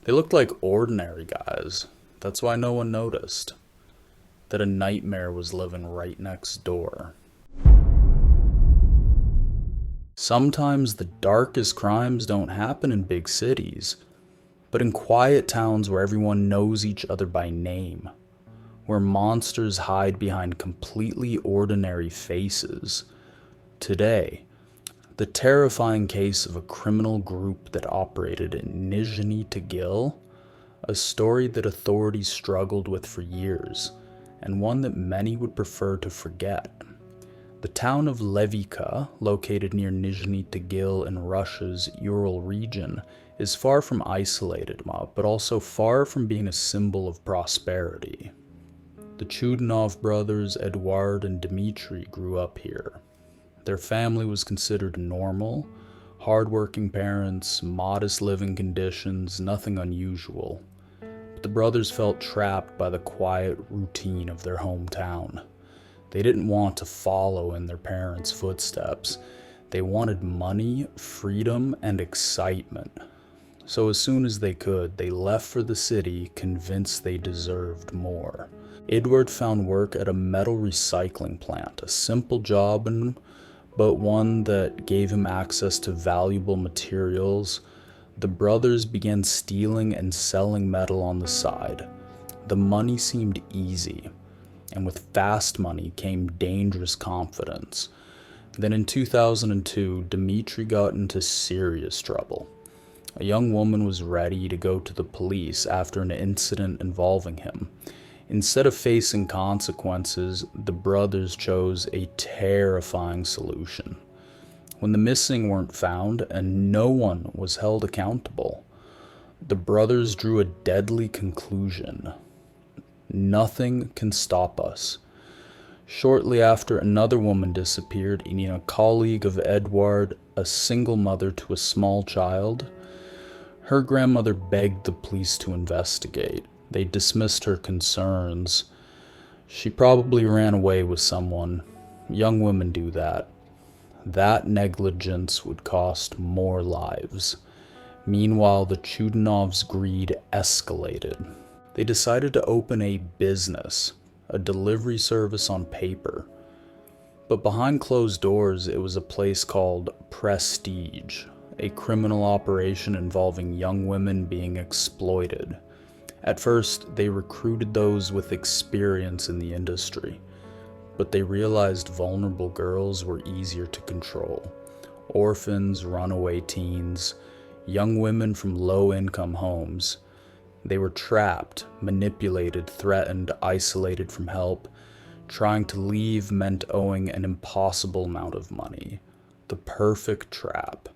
They looked like ordinary guys. That's why no one noticed that a nightmare was living right next door. Sometimes the darkest crimes don't happen in big cities, but in quiet towns where everyone knows each other by name, where monsters hide behind completely ordinary faces. Today, the terrifying case of a criminal group that operated in Nizhny Tagil, a story that authorities struggled with for years, and one that many would prefer to forget. The town of Levika, located near Nizhny Tagil in Russia's Ural region, is far from isolated, but also far from being a symbol of prosperity. The Chudinov brothers, Eduard and Dmitry, grew up here. Their family was considered normal, hardworking parents, modest living conditions, nothing unusual. But the brothers felt trapped by the quiet routine of their hometown. They didn't want to follow in their parents' footsteps. They wanted money, freedom, and excitement. So as soon as they could, they left for the city, convinced they deserved more. Edward found work at a metal recycling plant, a simple job, but one that gave him access to valuable materials. The brothers began stealing and selling metal on the side. The money seemed easy, and with fast money came dangerous confidence. Then in 2002, Dmitry got into serious trouble. A young woman was ready to go to the police after an incident involving him. Instead of facing consequences, the brothers chose a terrifying solution. When the missing weren't found and no one was held accountable, the brothers drew a deadly conclusion. Nothing can stop us. Shortly after, another woman disappeared, and a colleague of Edward, a single mother to a small child. Her grandmother begged the police to investigate. They dismissed her concerns. She probably ran away with someone. Young women do that. That negligence would cost more lives. Meanwhile, the Chudinovs' greed escalated. They decided to open a business, a delivery service on paper. But behind closed doors, it was a place called Prestige, a criminal operation involving young women being exploited. At first, they recruited those with experience in the industry, but they realized vulnerable girls were easier to control. Orphans, runaway teens, young women from low-income homes. They were trapped, manipulated, threatened, isolated from help. Trying to leave meant owing an impossible amount of money. The perfect trap.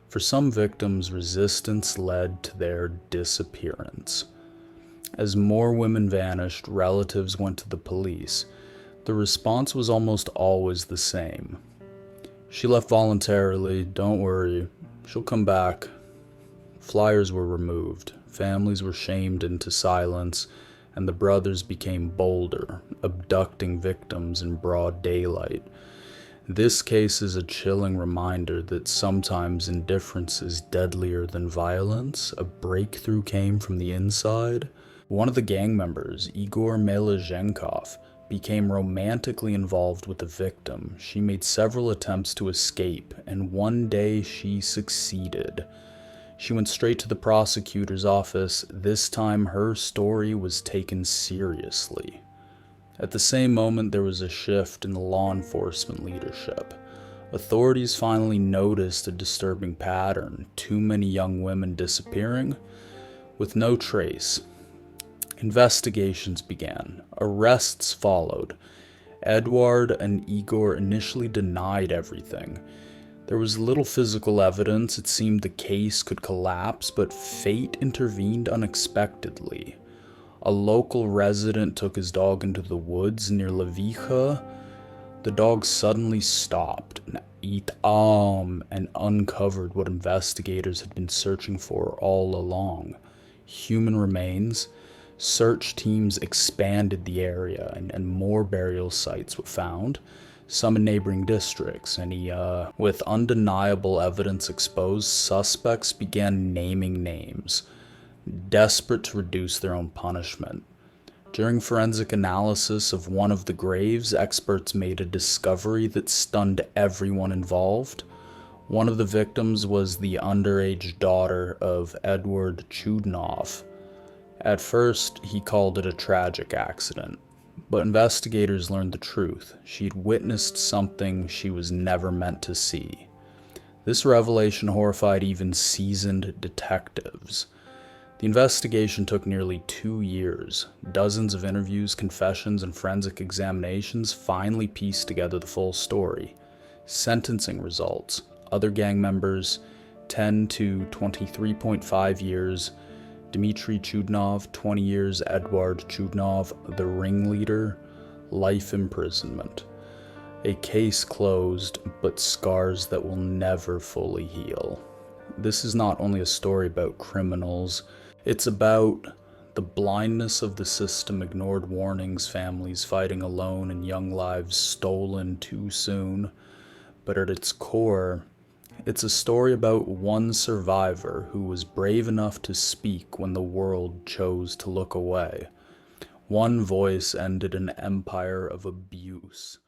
For some victims, resistance led to their disappearance. As more women vanished, relatives went to the police. The response was almost always the same. She left voluntarily, don't worry, she'll come back. Flyers were removed, families were shamed into silence, and the brothers became bolder, abducting victims in broad daylight. This case is a chilling reminder that sometimes indifference is deadlier than violence. A breakthrough came from the inside. One of the gang members, Igor Melizhenkov, became romantically involved with the victim. She made several attempts to escape, and one day she succeeded. She went straight to the prosecutor's office. This time her story was taken seriously. At the same moment, there was a shift in the law enforcement leadership. Authorities finally noticed a disturbing pattern: too many young women disappearing with no trace. Investigations began. Arrests followed. Edward and Igor initially denied everything. There was little physical evidence. It seemed the case could collapse, but fate intervened unexpectedly. A local resident took his dog into the woods near Levicha. The dog suddenly stopped and uncovered what investigators had been searching for all along: human remains. Search teams expanded the area, and more burial sites were found, some in neighboring districts. With undeniable evidence exposed, suspects began naming names. desperate to reduce their own punishment. During forensic analysis of one of the graves, experts made a discovery that stunned everyone involved. One of the victims was the underage daughter of Edward Chudnov. At first, he called it a tragic accident, but investigators learned the truth. She'd witnessed something she was never meant to see. This revelation horrified even seasoned detectives. The investigation took nearly 2 years. Dozens of interviews, confessions, and forensic examinations finally pieced together the full story. Sentencing results: other gang members, 10 to 23.5 years. Dmitry Chudnov, 20 years. Eduard Chudnov, the ringleader, life imprisonment. A case closed, but scars that will never fully heal. This is not only a story about criminals, it's about the blindness of the system, ignored warnings, families fighting alone, and young lives stolen too soon. But at its core, it's a story about one survivor who was brave enough to speak when the world chose to look away. One voice ended an empire of abuse.